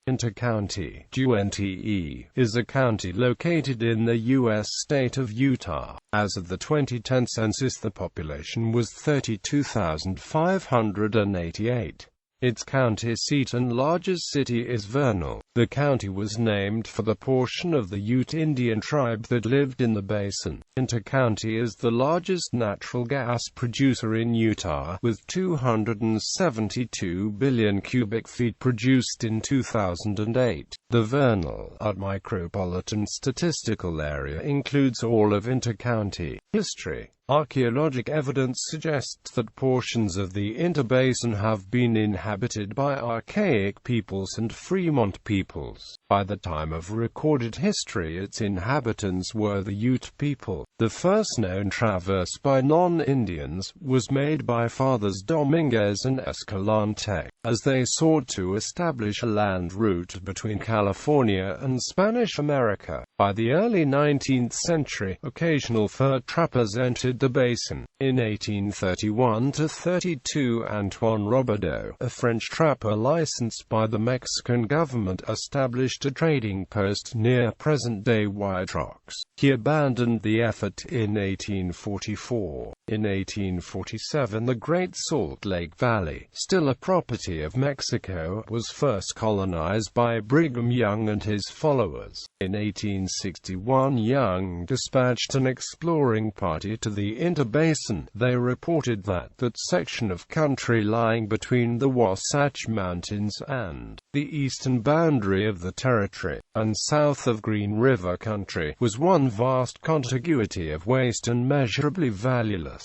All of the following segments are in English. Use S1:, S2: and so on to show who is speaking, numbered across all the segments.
S1: Uintah County, juːɪntə, is a county located in the U.S. state of Utah. As of the 2010 census, the population was 32,588. Its county seat and largest city is Vernal. The county was named for the portion of the Ute Indian tribe that lived in the basin. Uintah County is the largest natural gas producer in Utah, with 272 billion cubic feet produced in 2008. The Vernal micropolitan statistical area includes all of Uintah County. History. Archaeologic evidence suggests that portions of the Uintah Basin have been inhabited by archaic peoples and Fremont peoples. By the time of recorded history, its inhabitants were the Ute people. The first known traverse by non-Indians was made by Fathers Dominguez and Escalante, as they sought to establish a land route between California and Spanish America. By the early 19th century, occasional fur trappers entered the basin. In 1831–32, Antoine Robideau, a French trapper licensed by the Mexican government, established a trading post near present-day White Rocks. He abandoned the effort in 1844. In 1847, the Great Salt Lake Valley, still a property of Mexico, was first colonized by Brigham Young and his followers. In 1861, Young dispatched an exploring party to the Uintah Basin. They reported that section of country lying between the Wasatch Mountains and the eastern boundary of the territory, and south of Green River Country, was one vast contiguity of waste and measurably valueless.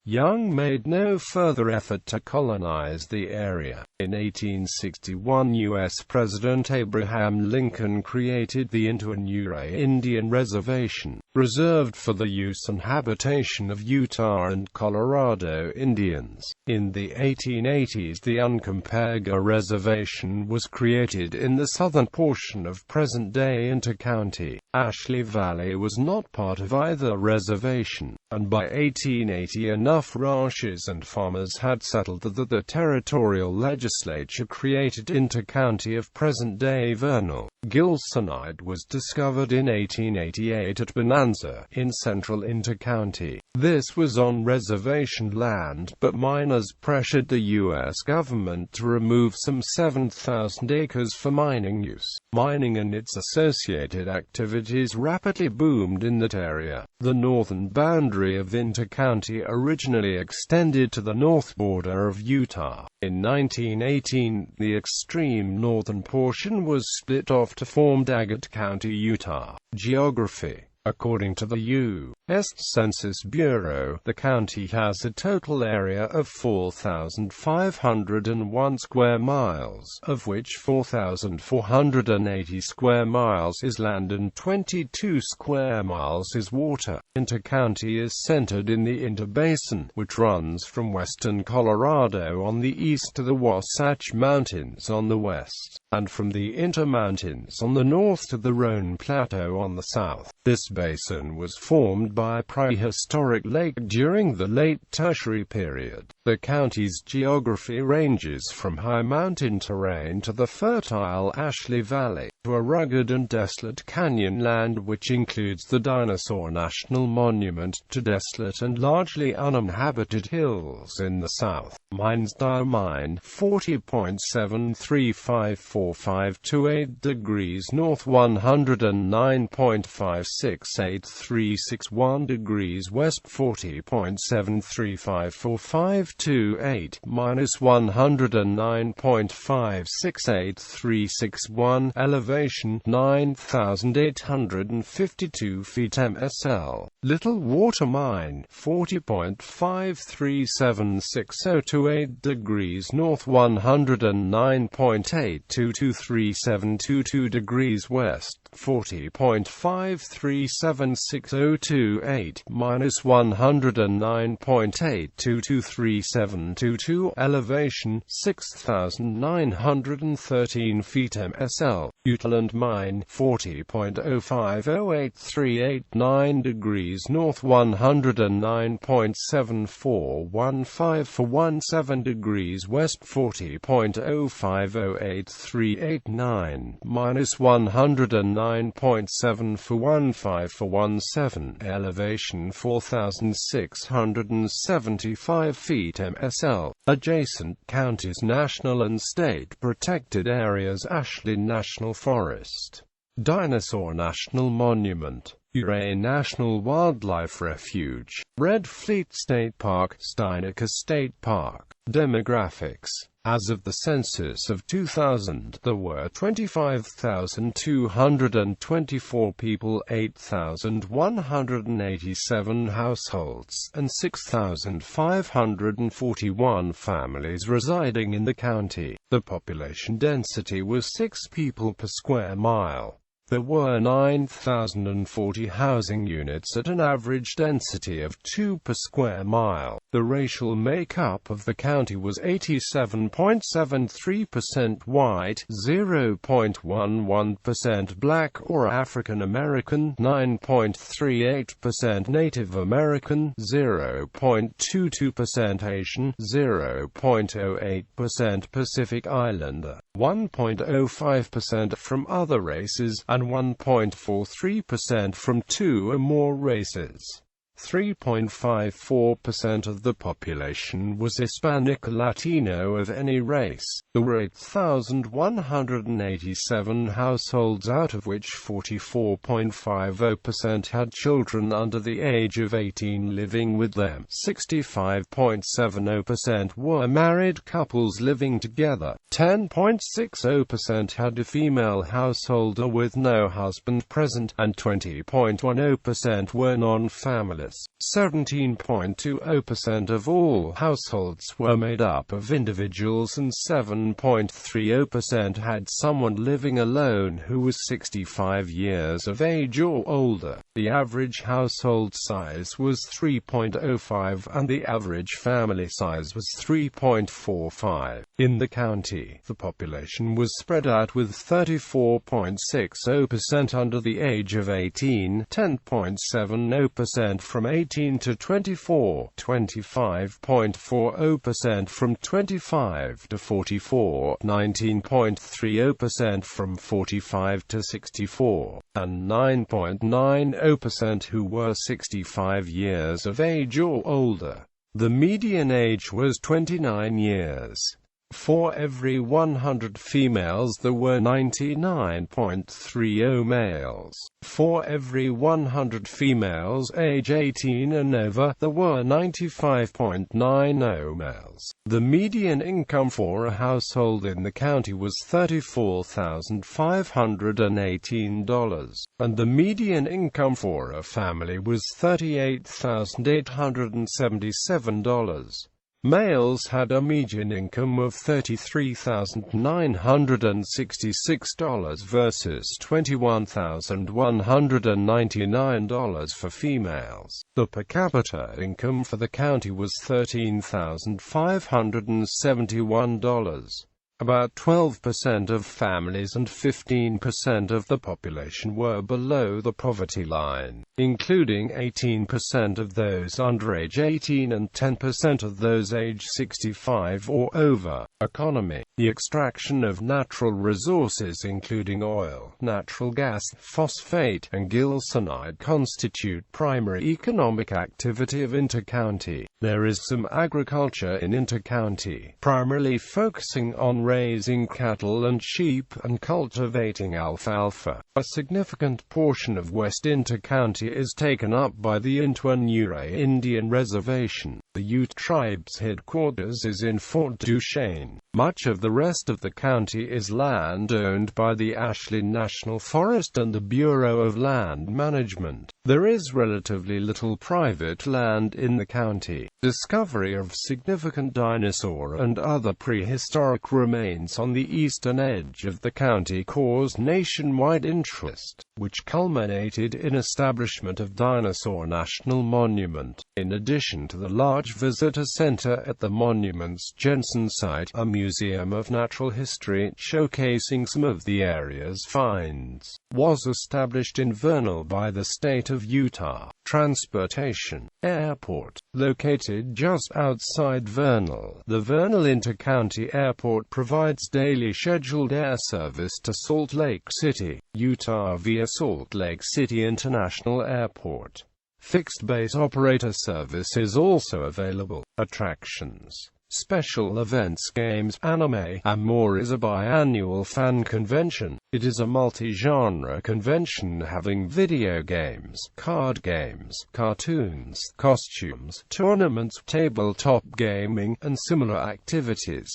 S1: Young made no further effort to colonize the area. In 1861, U.S. President Abraham Lincoln created the Uintah Indian Reservation, reserved for the use and habitation of Utah and Colorado Indians. In the 1880s, the Uncompahgre Reservation was created in the southern portion of present-day Uintah County. Ashley Valley was not part of either reservation, and by 1880 enough ranchers and farmers had settled that the territorial legislature created Uintah County of present-day Vernal. Gilsonite was discovered in 1888 at Bonanza, in central Uintah County. This was on reservation land, but miners pressured the U.S. government to remove some 7,000 acres for mining use. Mining and its associated activities rapidly boomed in that area. The northern boundary of Uintah County originally extended to the north border of Utah. In 1918, the extreme northern portion was split off to form Daggett County, Utah. Geography. According to the U.S. Census Bureau, the county has a total area of 4,501 square miles, of which 4,480 square miles is land and 22 square miles is water. Uintah County is centered in the Uintah Basin, which runs from western Colorado on the east to the Wasatch Mountains on the west, and from the Uintah Mountains on the north to the Roan Plateau on the south. This basin was formed by a prehistoric lake during the late Tertiary period. The county's geography ranges from high mountain terrain to the fertile Ashley Valley, to a rugged and desolate canyon land which includes the Dinosaur National Monument, to desolate and largely uninhabited hills in the south. Mines: Mine 40.735458 degrees north, 109.568361 degrees west, 40.735458 minus 109.568361. Elevation 9,852 feet MSL. Little Water Mine 40.537602 degrees north, 109.822372 degrees west, 40.537628 minus 109.822372. Elevation 6,913 feet MSL. Utland Mine 40.050838 degrees north, 109.7415 for 17 degrees west, 40.050838 389, -109.7 for 15 for 17, elevation 4,675 feet MSL. Adjacent counties: National and State Protected Areas, Ashley National Forest, Dinosaur National Monument, Uintah National Wildlife Refuge, Red Fleet State Park, Steinecker State Park. Demographics: as of the census of 2000, there were 25,224 people, 8,187 households, and 6,541 families residing in the county. The population density was 6 people per square mile. There were 9,040 housing units at an average density of 2 per square mile. The racial makeup of the county was 87.73% white, 0.11% black or African American, 9.38% Native American, 0.22% Asian, 0.08% Pacific Islander, 1.05% from other races, and 1.43% from 2 or more races. 3.54% of the population was Hispanic or Latino of any race. There were 8,187 households, out of which 44.50% had children under the age of 18 living with them. 65.70% were married couples living together. 10.60% had a female householder with no husband present, and 20.10% were non-families. 17.20% of all households were made up of individuals, and 7.30% had someone living alone who was 65 years of age or older. The average household size was 3.05, and the average family size was 3.45. In the county, the population was spread out with 34.60% under the age of 18, 10.70% from 18 to 24, 25.40% from 25 to 44, 19.30% from 45 to 64, and 9.90% who were 65 years of age or older. The median age was 29 years. For every 100 females there were 99.30 males. For every 100 females age 18 and over, there were 95.90 males. The median income for a household in the county was $34,518, and the median income for a family was $38,877. Males had a median income of $33,966 versus $21,199 for females. The per capita income for the county was $13,571. About 12% of families and 15% of the population were below the poverty line, including 18% of those under age 18 and 10% of those age 65 or over. Economy: the extraction of natural resources including oil, natural gas, phosphate, and gilsonite constitute primary economic activity of Uintah County. There is some agriculture in Uintah County, primarily focusing on raising cattle and sheep, and cultivating alfalfa. A significant portion of West Uintah County is taken up by the Uintah Indian Reservation. The Ute tribe's headquarters is in Fort Duchesne. Much of the rest of the county is land owned by the Ashley National Forest and the Bureau of Land Management. There is relatively little private land in the county. Discovery of significant dinosaur and other prehistoric remains on the eastern edge of the county caused nationwide interest, which culminated in establishment of Dinosaur National Monument. In addition to the large visitor center at the monument's Jensen site, a museum of natural history showcasing some of the area's finds was established in Vernal by the state of Utah. Transportation: airport, located just outside Vernal. The Vernal Uintah County Airport provides daily scheduled air service to Salt Lake City, Utah via Salt Lake City International Airport. Fixed-base operator service is also available. Attractions, special events, games, anime, and more is a biannual fan convention. It is a multi-genre convention having video games, card games, cartoons, costumes, tournaments, tabletop gaming, and similar activities.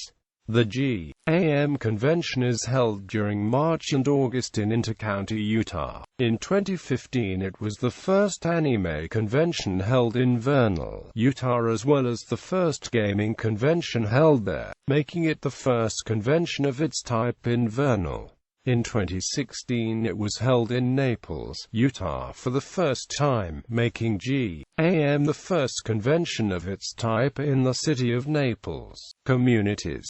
S1: The juːʼɪntə convention is held during March and August in Uintah County, Utah. In 2015 it was the first anime convention held in Vernal, Utah, as well as the first gaming convention held there, making it the first convention of its type in Vernal. In 2016 it was held in Naples, Utah for the first time, making juːʼɪntə the first convention of its type in the city of Naples. Communities.